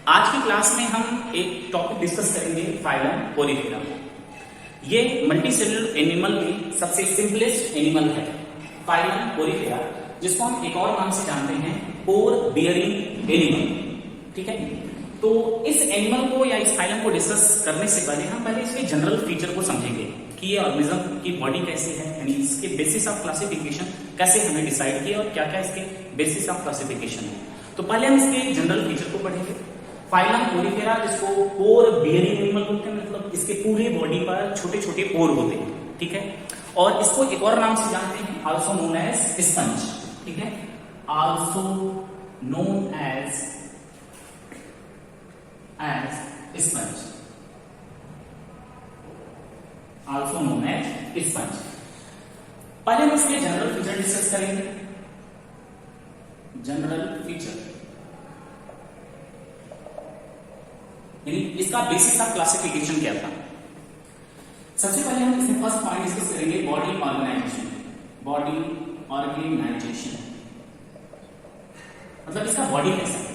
आज की क्लास में हम एक टॉपिक डिस्कस करेंगे फाइलम पोरीफेरा। ये मल्टी सेलुलर एनिमल में सबसे सिंपलेस्ट एनिमल है फाइलम पोरीफेरा, जिसको हम एक और नाम से जानते हैं पोर बियरिंग एनिमल। ठीक है, तो इस एनिमल को या इस फाइलम को डिस्कस करने से पहले हम इसके जनरल फीचर को समझेंगे कि ये ऑर्गेनिज्म की बॉडी कैसी है, यानी इसके बेसिस ऑफ क्लासिफिकेशन कैसे हमें डिसाइड किया और क्या क्या इसके बेसिस ऑफ क्लासिफिकेशन है। तो पहले हम इसके जनरल फीचर को पढ़ेंगे। फाइलम पोरीफेरा, जिसको पोर बियरिंग एनिमल बोलते हैं, मतलब इसके पूरे बॉडी पर छोटे छोटे पोर होते हैं। ठीक है, और इसको एक और नाम से जानते हैं, आल्सो नोन एज स्पंज। ठीक है, also known as sponge, also known as sponge. पहले हम इसके जनरल फीचर डिस्कस करेंगे। जनरल फीचर यानी इसका बेसिस ऑफ क्लासिफिकेशन क्या था। सबसे पहले हम इसमें फर्स्ट पॉइंट डिस्कस करेंगे बॉडी ऑर्गेनाइजेशन। बॉडी ऑर्गेनाइजेशन मतलब इसका बॉडी कैसा है।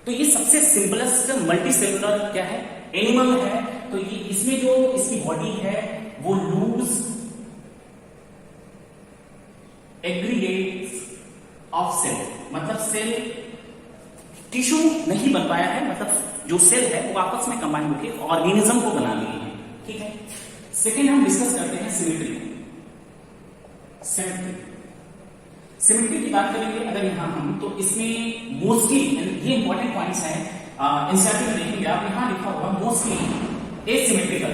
तो ये सबसे सिंपलेस्ट मल्टी सेलुलर क्या है, एनिमल है। तो ये इसमें जो इसकी बॉडी है वो लूज एग्रीगेट्स ऑफ सेल, मतलब सेल टिश्यू नहीं बन पाया है, मतलब जो सेल है वो आपस में कंबाइन होकर ऑर्गेनिज्म को बना लिए हैं। ठीक है, सेकेंड हम डिस्कस करते हैं सिमेट्री। सिमेट्री की बात करेंगे अगर यहां हम, तो इसमें मोस्टली ये इंपॉर्टेंट पॉइंट्स हैं, एनसीईआरटी में देखेंगे आप, यहां लिखा हुआ मोस्टली एसिमेट्रिकल,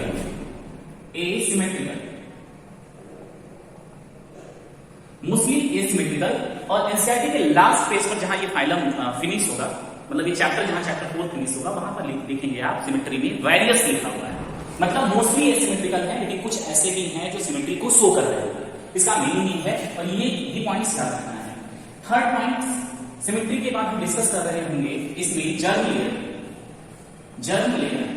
मोस्टली एसिमेट्रिकल। और एनसीईआरटी के लास्ट पेज पर जहां ये फाइलम फिनिश होगा, मतलब ये चैप्टर जहां चैप्टर 4 फिनिश होगा, वहां पर लिखेंगे आप सिमेट्री में वेरियस लिखा हुआ है, मतलब मोस्टली एसिमेट्रिकल है, लेकिन कुछ ऐसे भी हैं जो सिमेट्री को शो कर रहे हैं। इसका मीनिंग है, और ये पॉइंट्स याद रखना है। थर्ड पॉइंट, सिमेट्री के बाद हम डिस्कस कर रहे होंगे इसमें जर्म लेयर,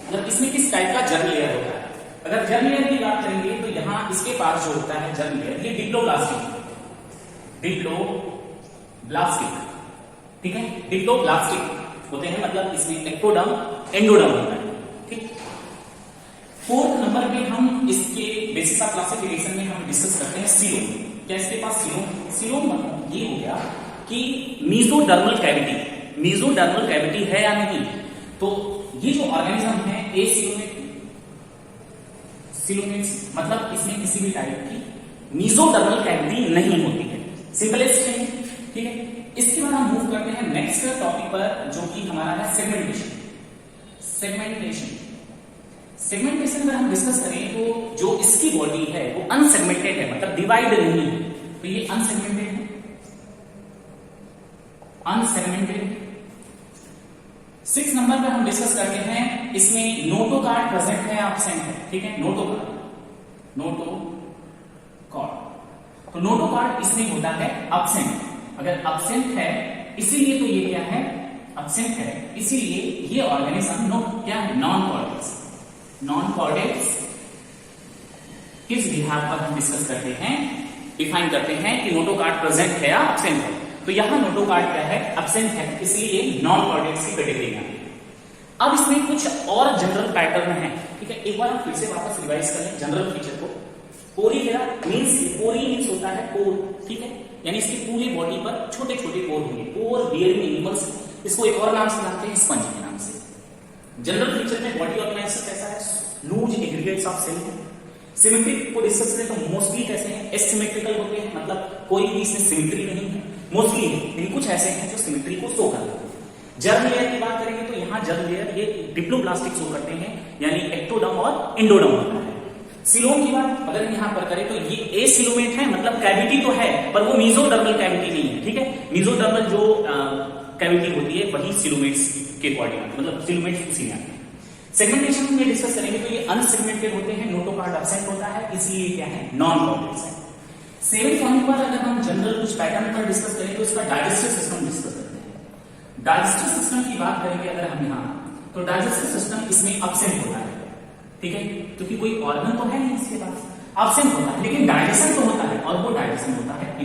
मतलब इसमें किस टाइप का जर्म लेयर होता है। अगर जर्म लेयर की बात करेंगे तो यहां इसके पास जो होता है जर्म लेयर, ये डिप्लोब्लास्टिक। ठीक है, डिप्लोब्लास्टिक होते हैं, मतलब इसमें एक्टोडर्म एंडोडर्म होता है। ठीक, फोर्थ नंबर पे हम इसके बेसिस ऑफ क्लासिफिकेशन में हम डिस्कस करते हैं सीलोम। क्या इसके पास सीलोम मतलब ये हो गया कि मीजोडर्मल कैविटी है या नहीं। तो ये जो ऑर्गेनिज्म है सिलोमेट्स, मतलब इसमें किसी भी टाइप की मीजोडर्मल कैविटी नहीं होती है, सिंपलेस्ट है। ठीक है, इसके बाद हम मूव करते हैं नेक्स्ट टॉपिक पर, जो कि हमारा है सेगमेंटेशन में हम डिस्कस करें तो जो इसकी बॉडी है वो अनसेगमेंटेड है, मतलब डिवाइड नहीं है। तो ये अनसेगमेंटेड है, सिक्स नंबर पर हम डिस्कस करते हैं, इसमें नोटोकॉर्ड प्रेजेंट है, एब्सेंट है। ठीक है, नोटोकॉर्ड। तो नोटोकॉर्ड इसमें होता है एब्सेंट। अगर एब्सेंट है इसीलिए तो ये क्या है, एब्सेंट है, इसीलिए ये ऑर्गेनिज्म क्या है, नॉन कॉर्डेट्स। किस बिहार पर हम डिस्कस करते हैं, डिफाइन करते हैं कि नोटोकॉर्ड प्रेजेंट है या एब्सेंट है। तो यहां नोटोकॉर्ड क्या है, एब्सेंट है, इसलिए नॉन कॉर्डेट्स की कैटेगरी में। अब इसमें कुछ और जनरल पैटर्न है। ठीक है, एक बार हम फिर से वापस रिवाइज कर लें जनरल फीचर को। पोरीफेरा मीन्स होता है पोर। ठीक है, यानी इसकी पूरी बॉडी पर छोटे छोटे पोर होंगे, पोर बियरिंग एनिमल्स। इसको एक और नाम से जानते हैं स्पंज के नाम से। जनरल फीचर में बॉडी ऑर्गेनाइजेशन कैसा है, loose aggregates of cell. Symmetry को डिस्कस करें तो मोस्टली कैसे हैं, एसिमेट्रिकल होते हैं, मतलब कोई भी इसमें सिमेट्री नहीं है, मोस्टली है, लेकिन कुछ ऐसे हैं जो सिमेट्री को शो करते हैं। जर्म लेयर की बात करेंगे तो यहाँ जर्म लेयर ये डिप्लोब्लास्टिक शो करते हैं, यानी एक्टोडर्म और एंडोडर्म होता है। सिलोम की बात अगर यहाँ पर करें तो ये एसिलोमेट है, मतलब कैविटी तो है पर वो मीजोडर्मल कैविटी नहीं है। ठीक है, मीजोडर्मल जो कैविटी होती है वही सिलोमेट्स के बॉडी में, मतलब सिलोमेट्स उसी में आते हैं। सेगमेंटेशन में डिस्कस करेंगे तो ये अनसेगमेंटेड होते हैं, नोटोकॉर्ड एब्सेंट होता है, इसलिए क्या है, नॉन कॉर्डेट्स है। सेवेंथ पॉइंट पर अगर हम जनरल कुछ पैटर्न पर डिस्कस करें तो इसका डाइजेस्टिव सिस्टम डिस्कस करते हैं। डाइजेस्टिव सिस्टम की बात करेंगे अगर हम यहाँ, तो डाइजेस्टिव सिस्टम इसमें एब्सेंट होता है। ठीक है, क्योंकि कोई ऑर्गन तो है नहीं इसके पास, एब्सेंट होता है, लेकिन डाइजेशन तो होता है, और वो डाइजेशन होता है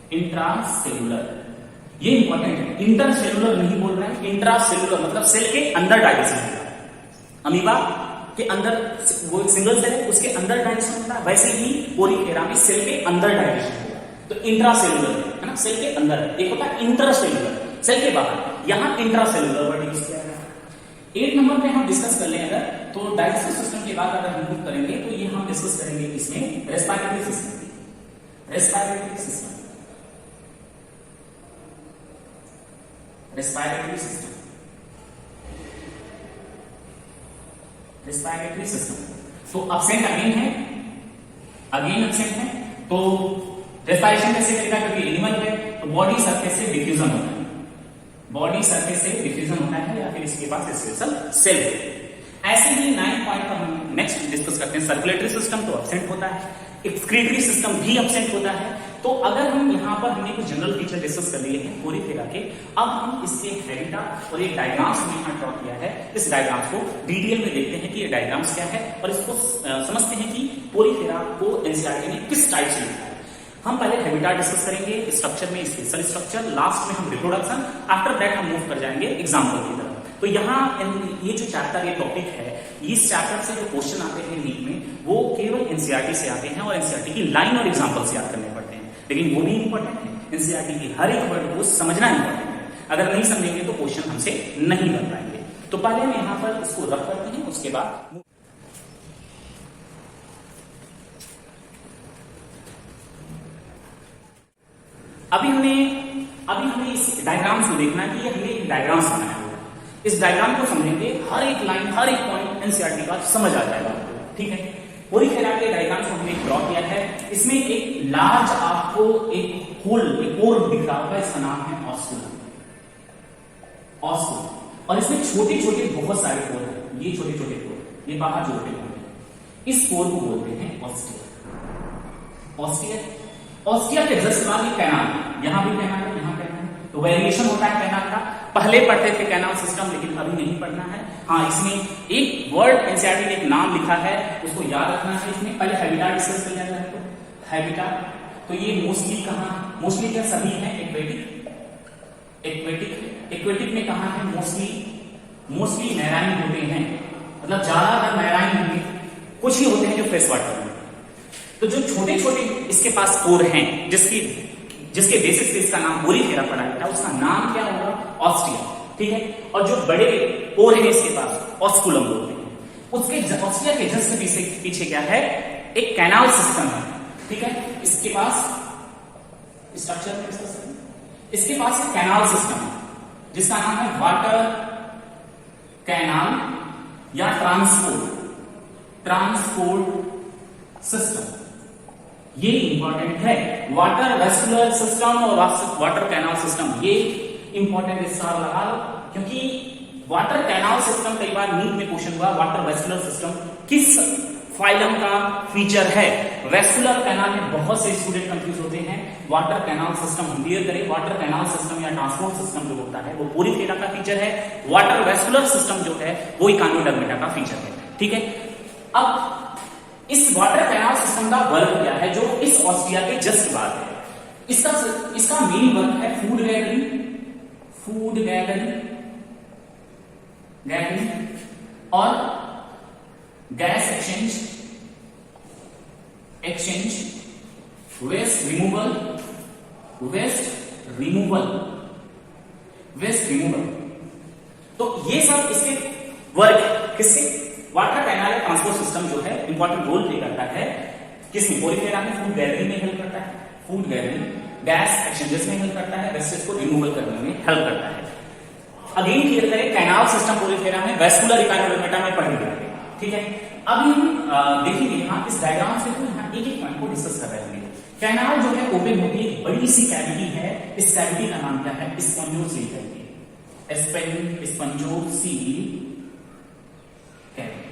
इंट्रासेलुलर। ये इंपॉर्टेंट है, इंटरसेलुलर नहीं बोल रहे हैं, इंट्रासेलुलर मतलब सेल के अंदर डाइजेशन होता है। अमीबा के अंदर वो सिंगल सेल है, उसके अंदर डाइजेशन होता है, वैसे ही पोरीफेरा में सेल के अंदर डाइजेशन होता है। तो इंट्रासेलुलर है ना, सेल के अंदर, एक होता है इंट्रासेलुलर सेल के बाहर, यहां इंट्रासेलुलर वर्ड यूज किया गया है। 8 नंबर पे हम डिस्कस कर लें अगर, तो डाइजेस्टिव सिस्टम के बाद अगर हम मूव करेंगे तो ये हम डिस्कस करेंगे इसमें respiratory system. Respiratory system, respiratory system, respiratory system. तो एब्सेंट अगेन है, अगेन एब्सेंट है। तो रेस्पिरेशन कैसे करेगा, क्योंकि एनिमल है तो बॉडी सरफेस से डिफ्यूजन होता है, बॉडी सरफेस से डिफ्यूजन होता है, या फिर इसके पास स्पेशल सेल है। ऐसे ही 9 पॉइंट पर हम नेक्स्ट डिस्कस करते हैं सर्कुलेटरी सिस्टम, तो एब्सेंट होता है, एक्सक्रीटरी सिस्टम भी एब्सेंट होता है। तो अगर हम यहां पर हमने कुछ जनरल फीचर डिस्कस कर लिए हैं पोरीफेरा के, अब हम इसके हैबिtat और एक डायग्राम्स में यहां ड्रॉ किया है, इस डायग्राम्स को डिटेल में देखते हैं कि ये डायग्राम्स क्या है और इसको समझते हैं कि पोरीफेरा को एनसीईआरटी ने किस टाइप से लिखा है। हम पहले हैबिtat डिस्कस करेंगे, स्ट्रक्चर में स्पेशल स्ट्रक्चर, लास्ट में हम रिप्रोडक्शन, आफ्टर दैट हम मूव कर जाएंगे एग्जाम्पल की तरफ। तो यहाँ ये जो चैप्टर, ये टॉपिक है, इस चैप्टर से जो क्वेश्चन आते हैं नीट में वो केवल एनसीईआरटी से आते हैं और एनसीईआरटी की लाइन और एग्जाम्पल से याद करने पड़ते हैं, लेकिन वो भी इंपॉर्टेंट है। एनसीईआरटी की हर एक वर्ड को समझना इंपॉर्टेंट है, अगर नहीं समझेंगे तो क्वेश्चन हमसे नहीं बन पाएंगे। तो पहले हम यहाँ पर इसको रख करते हैं, उसके बाद अभी हमें इस डायग्राम्स को देखना है कि ये हमने एक डायग्राम्स बनाया हुआ है। इस डायग्राम को समझेंगे, हर एक लाइन, हर एक पॉइंट एनसीईआरटी का समझ आ जाएगा, ठीक है। पोरीफेरा के डायग्राम को हमने ड्रॉ किया है, इसमें एक लार्ज आपको एक होल, एक पोर दिख रहा होगा, इसका नाम है ऑस्कुलम, ऑस्कुलम। और इसमें छोटे छोटे बहुत सारे पोर हैं, ये छोटे छोटे पोर, ये बाहर छोटे पोर हैं, इस पोर को बोलते हैं ऑस्टियर। ऑस्टियर, ऑस्टिया के जस्ट बाद एक कैनाल, यहां भी कैनाल है, यहां कैनाल है, तो वेरिएशन होता है कैनाल का। पहले पढ़ते थे कैनाल सिस्टम, लेकिन अभी नहीं पढ़ना है। हाँ, इसमें एक वर्ड एनसीईआरटी ने एक नाम लिखा है, उसको याद रखना है। इसमें पहले हैबिtat डिस्कस कर लिया जाए, तो हैबिtat, तो ये मोस्टली कहां, मोस्टली क्या सभी है, एक्वेटिक, एक्वेटिक, एक्वेटिक में कहां है, मोस्टली मैराइन होते हैं, मतलब ज्यादातर मैराइन होंगे, कुछ ही होते हैं जो फ्रेश वाटर में। तो जो छोटे छोटे इसके पास पोर हैं, जिसके बेसिस पे इसका नाम पोरीफेरा पड़ा है, उसका नाम क्या होगा, ऑस्टिया, ठीक है। और जो बड़े पोर हैं इसके पास, ऑस्कुलम बोलते हैं। उसके ऑस्टिया के जस्ट पीछे क्या है, एक कैनाल सिस्टम है, ठीक है। इसके पास स्ट्रक्चर में इसके पास एक कैनाल सिस्टम है, जिसका नाम है वाटर कैनाल या ट्रांसपोर्ट सिस्टम। ये इंपॉर्टेंट है, वाटर वेस्कुलर सिस्टम और वाटर कैनाल सिस्टम, ये इंपॉर्टेंट स्टार लगा लो, क्योंकि वाटर कैनाल सिस्टम कई बार नीट में क्वेश्चन हुआ, वाटर वेस्कुलर सिस्टम किस फाइलम का फीचर है। वेस्कुलर कैनाल में बहुत से स्टूडेंट कंफ्यूज होते हैं, वाटर कैनाल सिस्टम हम क्लियर करें। वाटर कैनाल सिस्टम या ट्रांसपोर्ट सिस्टम जो होता है वो पोरीफेरा का फीचर है, वाटर वेस्कुलर सिस्टम जो है वो इकानोडर्मेटा का फीचर है, ठीक है। अब इस वाटर कैनाल सिस्टम का वर्क क्या है, जो इस ऑस्टिया के जस्ट बाद है। इसका मेन वर्क है फूड गैदरिंग और गैस एक्सचेंज, वेस्ट रिमूवल। तो ये सब इसके वर्क किससे, वाटर कैनाल ट्रांसपोर्ट सिस्टम जो है इंपॉर्टेंट रोल प्ले करता है किसमें, पोरीफेरा में फूड गैदरिंग में हेल्प करता है, फूड गैदरिंग, गैस एक्सचेंजेस में हेल्प करता है, वेस्टेज को रिमूवल करने में हेल्प करता है। अगेन क्लियर करें, कैनाल सिस्टम पोरीफेरा में, वेस्कुलर इकानोडर्मेटा में पढ़ लिया, ठीक है। अभी हम देखेंगे यहाँ इस डायग्राम से, तो यहाँ एक एक पॉइंट को डिस्कस कर रहे हैं। कैनाल जो है ओपन होती है, बड़ी सी कैविटी है, इस कैविटी का नाम क्या है, स्पंजोसील कैविटी, स्पंजोसील कैविटी।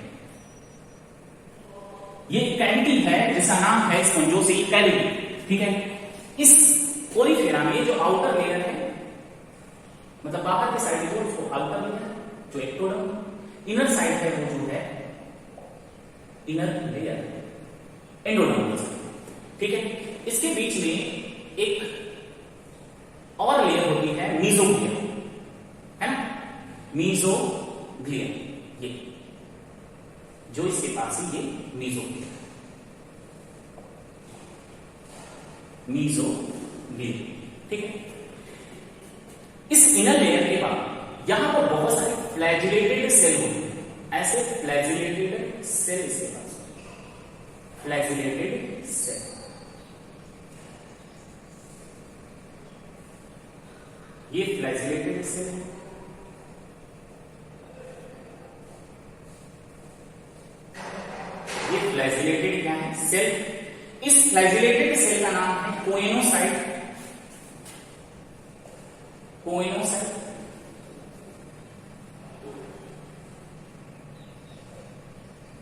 ये कैविटी है जिसका नाम है स्पंजोसील कैविटी, ठीक है। इस पोरीफेरा में जो आउटर लेयर है, मतलब बाहर की साइड जो उसको आउटर लेयर, जो एक्टोडर्म, इनर साइड है वो जो है इनर लेयर, एंडोडर्म, ठीक है। इसके बीच में एक और लेयर होती है मीजोग्लिया, है ना, मीजोग्लिया, ये जो इसके पास है ये मीजोग्लिया, मीजोग्लिया, ठीक है। इस इनर लेयर के बाद यहां पर बहुत सारे फ्लैजिलेटेड सेल होते हैं, ऐसे फ्लैजिलेटेड सेल इसके पास, फ्लैजिलेटेड सेल, ये फ्लैजिलेटेड सेल है, ये फ्लैजिलेटेड क्या है, सेल। इस फ्लैजिलेटेड सेल का नाम है कोइनोसाइट, कोइनोसाइट,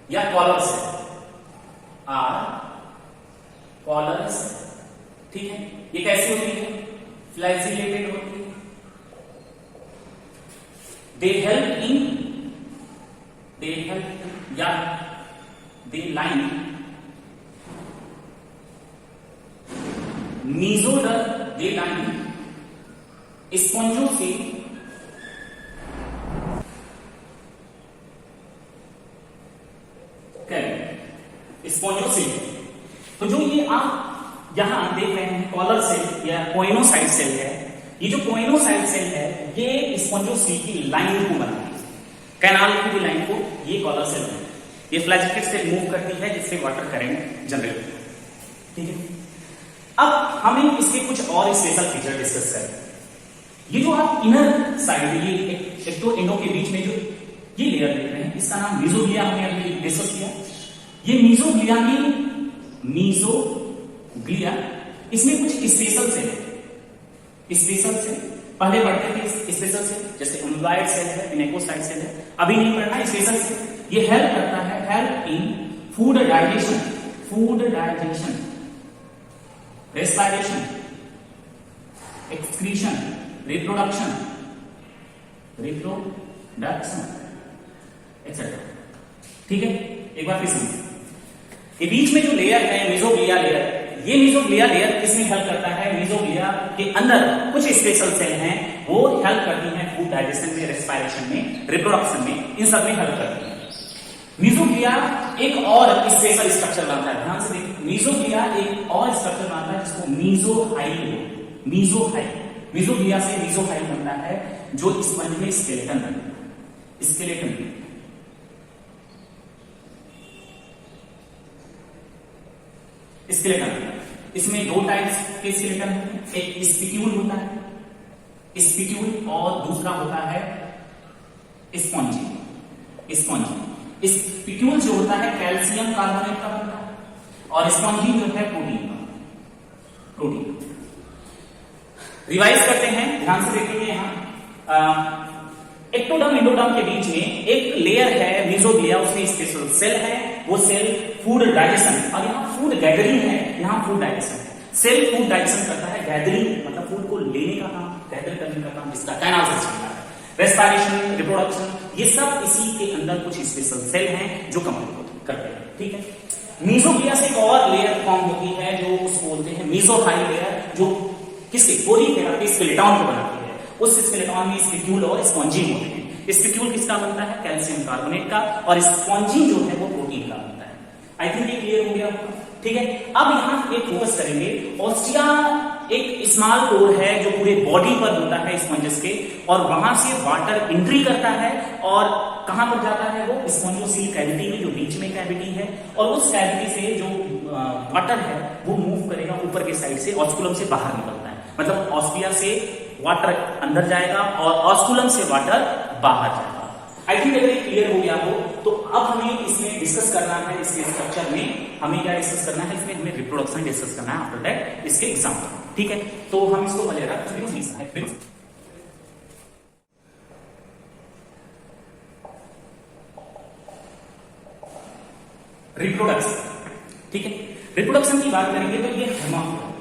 या कॉलर सेल, कॉलर सेल, ठीक है। ये कैसी होती है, फ्लैजिलेटेड होती है। दे हेल्प या दे लाइन मीजोडर, दे लाइन स्पॉन्जोसेल, स्पॉन्जोसेल। तो जो ये आप यहां देख रहे हैं कॉलर सेल या कोइनोसाइट सेल है, ये जो कोइनोसाइट सेल है ये स्पॉन्जोसेल की लाइन को बनाती है, कैनाल की लाइन को ये कॉलर सेल है। ये फ्लैजिलेटेड सेल मूव करती है जिससे वाटर करंट जनरेट होता है, ठीक है। अब हम इसके कुछ और स्पेशल फीचर डिस्कस करें। ये जो आप इनर साइड, ये एक्टो एंडो के बीच में जो ये लेयर देख रहे हैं, इसका नाम मीजोग्लिया हमने अभी डिस्कस किया। ये मीजोग्लिया में, मीजोग्लिया, इसमें कुछ स्पेशल सेल है, स्पेशल सेल पहले पढ़ते थे, स्पेशल सेल जैसे उम्ब्लाइड सेल है, पिनेकोसाइट सेल है, अभी नहीं पढ़ना। स्पेशल सेल ये हेल्प करता है, help in food digestion, respiration, excretion, reproduction etcetera, ठीक है। एक बार फिर सुनिए, ये बीच में जो लेयर है मीजोग्लिया लेयर, ये मीजोग्लिया लेयर किसमें हेल्प करता है, मीजोग्लिया के अंदर कुछ स्पेशल सेल हैं, वो हेल्प करती हैं फूड डाइजेशन में, रेस्पिरेशन में, रिप्रोडक्शन में, इन सब में हेल्प करती है। मीजोग्लिया एक और स्पेशल स्ट्रक्चर बनाता है, ध्यान से देखिए, मीजोग्लिया एक और स्ट्रक्चर बनाता है जिसको मीजोग्लिया से मीजोहाइल बनता है, जो स्पंज में स्केलेटन बनता है, स्केलेटन। इसमें दो टाइप्स के स्केलेटन होते हैं, एक स्पिक्यूल होता है, स्पिक्यूल, और दूसरा होता है स्पॉन्जी। स्पिक्यूल जो होता है कैल्शियम कार्बोनेट का बनता है, और स्पॉन्जी जो है प्रोटीन। रिवाइज करते हैं, ध्यान से देखेंगे। यहां एक्टोडर्म एंडोडर्म के बीच में एक लेयर है मीजोग्लिया, उसमें स्पेशल सेल है, वो सेल फूड डाइजेशन, और यहाँ फूड गैदरिंग है, यहाँ फूड डाइजेशन है। सेल फूड डाइजेशन करता है, गैदरिंग मतलब फूड को लेने का काम, गैदर करने का काम जिसका कैनाल से चलता है, रेस्पिरेशन, रिप्रोडक्शन, ये सब इसी के अंदर कुछ स्पेशल सेल हैं जो कंप्लीट करते हैं, ठीक है। मीजोग्लिया से एक और लेयर फॉर्म होती है जो उसको बोलते हैं मीजोहाइल लेयर, जो किसके पोरीफेरा के स्केलेटन को बनाती है। उस स्केलेटन में स्पिक्यूल और स्पॉन्जिन होते हैं। स्पिक्यूल किसका बनता है, कैल्शियम कार्बोनेट का, और स्पॉन्जिन जो है वो प्रोटीन का बनता है। आई थिंक ये क्लियर हो गया, ठीक है। अब यहां एक फोकस करेंगे, ऑस्टिया एक स्मॉल पोर है जो पूरे बॉडी पर होता है स्पंजेस के, और वहां से वाटर एंट्री करता है, और कहां पर जाता है वो स्पॉन्जोसील कैविटी में, जो बीच में कैविटी है, और उस कैविटी से जो वाटर है वो मूव करेगा ऊपर के साइड से, ऑस्कुलम से बाहर निकलता है, मतलब ऑस्टिया से वाटर अंदर जाएगा और ऑस्कुलम से वाटर बाहर जाएगा। आई थिंक अगर ये क्लियर हो गया हो तो अब हमें इसमें डिस्कस करना है, इसके स्ट्रक्चर में हमें क्या डिस्कस करना है, इसमें हमें रिप्रोडक्शन डिस्कस करना है, आफ्टर दैट इसके एग्जाम्पल, ठीक है। तो हम इसको पहले रिप्रोडक्शन, ठीक है। रिप्रोडक्शन की बात करेंगे तो ये hermaphrodite,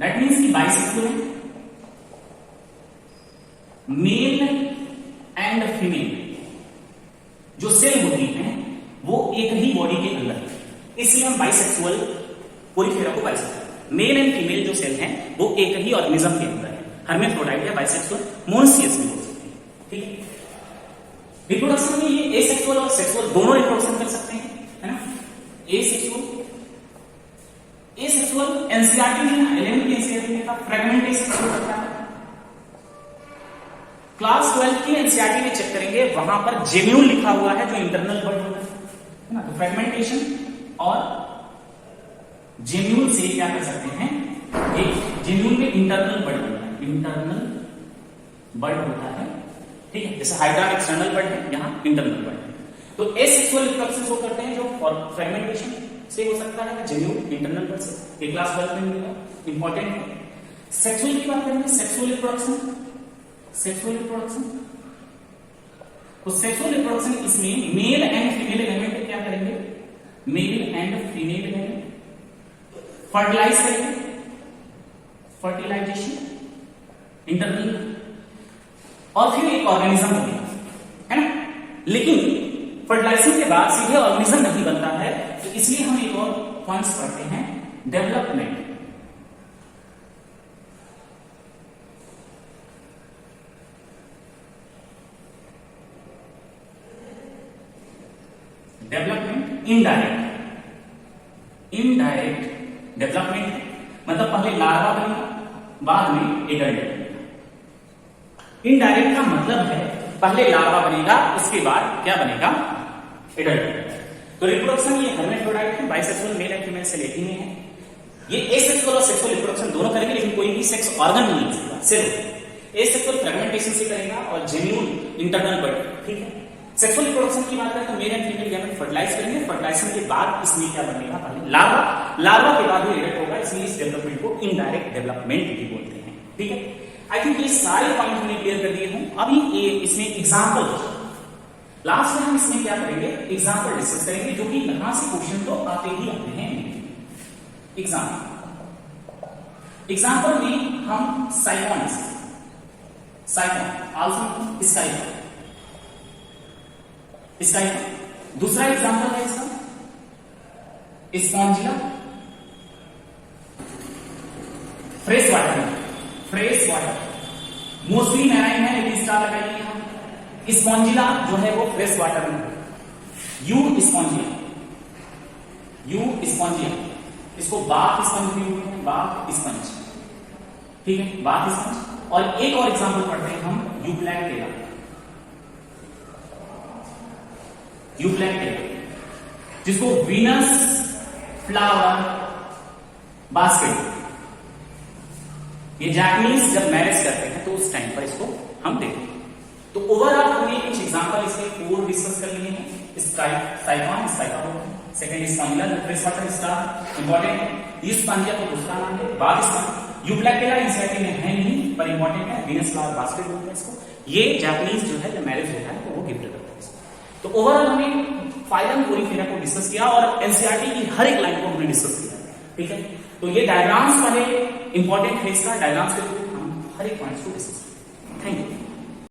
दैट मीन्स कि बाइसेक्सुअल है, मेल एंड फीमेल जो सेल होती हैं वो एक ही बॉडी के अंदर है, इसलिए हम बाइसेक्सुअल पोरीफेरा को बाइसेक्सुअल। मेल एंड फीमेल जो सेल हैं वो एक ही ऑर्गेनिज्म के अंदर है, हर्मेफ्रोडाइट या बाइसेक्सुअल, मोनोसियस में हो सकते हैं, ठीक है। रिप्रोडक्शन में ये एसेक्सुअल और सेक्सुअल दोनों रिप्रोडक्शन कर सकते हैं, है ना। एसेक्सुअल एनसीईआरटी में 11वीं की एनसीईआरटी में था फ्रेगमेंटेशन शुरू करता है। क्लास 12 की एनसीईआरटी में चेक करेंगे, वहां पर जेन्यूल लिखा हुआ है जो इंटरनल बर्ड होता है ना। तो फ्रेगमेंटेशन और जेन्यूल से क्या कर सकते हैं, एक जेन्यूल में इंटरनल बर्ड होता है, इंटरनल बर्ड होता है, ठीक है। जैसे हाइड्रा एक्सटर्नल बर्ड है, यहां इंटरनल बर्ड है। तो एसेक्सुअल रिप्रोडक्शन वो करते हैं जो फ्रेगमेंटेशन से हो सकता है, जेन्यूल इंटरनल बर्ड से, ये क्लास 12 में मिलेगा, इंपॉर्टेंट है। सेक्सुअल की बात करेंगे, सेक्सुअल रिप्रोडक्शन तो सेक्सुअल रिप्रोडक्शन इसमें मेल एंड फीमेल एलिमेंट क्या करेंगे, male and female element fertilize करेंगे, फर्टिलाइजेशन इंटरनल, और फिर एक ऑर्गेनिज्म बनेगा, है ना। लेकिन फर्टिलाइजेशन के बाद सीधे ऑर्गेनिज्म नहीं बनता है, तो इसलिए हम एक और पॉइंट्स पढ़ते हैं, डेवलपमेंट। डेवलपमेंट इनडायरेक्ट डेवलपमेंट है, मतलब पहले लार्वा बनेगा, बाद में एडल्ट बनेगा। इनडायरेक्ट का मतलब है पहले लार्वा बनेगा, उसके बाद क्या बनेगा, एडल्ट बनेगा। तो रिप्रोडक्शन ये हर्मेफ्रोडाइट है, bisexual male and female cell एक ही में है। ये एसेक्सुअल और सेक्सुअल रिप्रोडक्शन दोनों करेंगे, लेकिन कोई भी सेक्स ऑर्गन नहीं है इसका, सिर्फ एसेक्सुअल फ्रेगमेंटेशन से करेगा और जेन्यूल इंटरनल बर्ड, ठीक है। सेक्सुअल रिप्रोडक्शन की बात करें तो male and female gamete fertilize करेंगे, फर्टिलाइजेशन के बाद इसमें क्या बनेगा, पहले लार्वा के बाद ही एडल्ट होगा, इसलिए इस डेवलपमेंट को इनडायरेक्ट डेवलपमेंट भी बोलते हैं, ठीक है। आई थिंक ये सारे पॉइंट हमने क्लियर कर दिए हूं। अभी ये इसमें एग्जांपल, लास्ट में हम इसमें क्या करेंगे, एग्जांपल डिस्कस करेंगे, जो कि यहां से क्वेश्चन तो आते ही आते हैं। एग्जांपल में हम साइमन आल्सो स्काइफर, दूसरा एग्जांपल है इसका Spongilla, fresh water mostly marine है, लेकिन स्टार लगाइए यहां। स्पॉन्जिला जो है वो फ्रेश वाटर में, यू स्पॉन्जिया, इसको बाथ स्पंज भी बोलते हैं, बाथ स्पंज, ठीक है, बाथ स्पंज। और एक और एग्जांपल पढ़ते हैं हम, यूप्लैक्टेला, जिसको वीनस फ्लावर बास्केट, ये जैपनीज जब मैरिज करते हैं तो उस टाइम पर इसको हम देखते हैं। तो ओवरऑल हमने कुछ एग्जांपल इसके 4 डिस्कस कर लिए हैं। साइफॉन, second Spongilla, fresh water star important है, ये स्पॉन्जिया को दूसरा नाम है, बाद स्पंज। यूप्लैक्टेला एनसीईआरटी में है नहीं पर इंपॉर्टेंट है, वीनस फ्लावर बास्केट बोलते हैं इसको। ये जैपनीज जो है जब मैरिज होता है तो वो गिफ्ट करते हैं इसको। तो ओवरऑल हमने फाइलम कोरिफेरा को डिस्कस किया और एनसीईआरटी की हर एक लाइन को हमने डिस्कस किया, ठीक है। तो ये डायग्राम्स वाले इंपॉर्टेंट है, इसका डायग्राम्स के थ्रू हम हर एक पॉइंट्स को डिस्कस करेंगे। Thank you.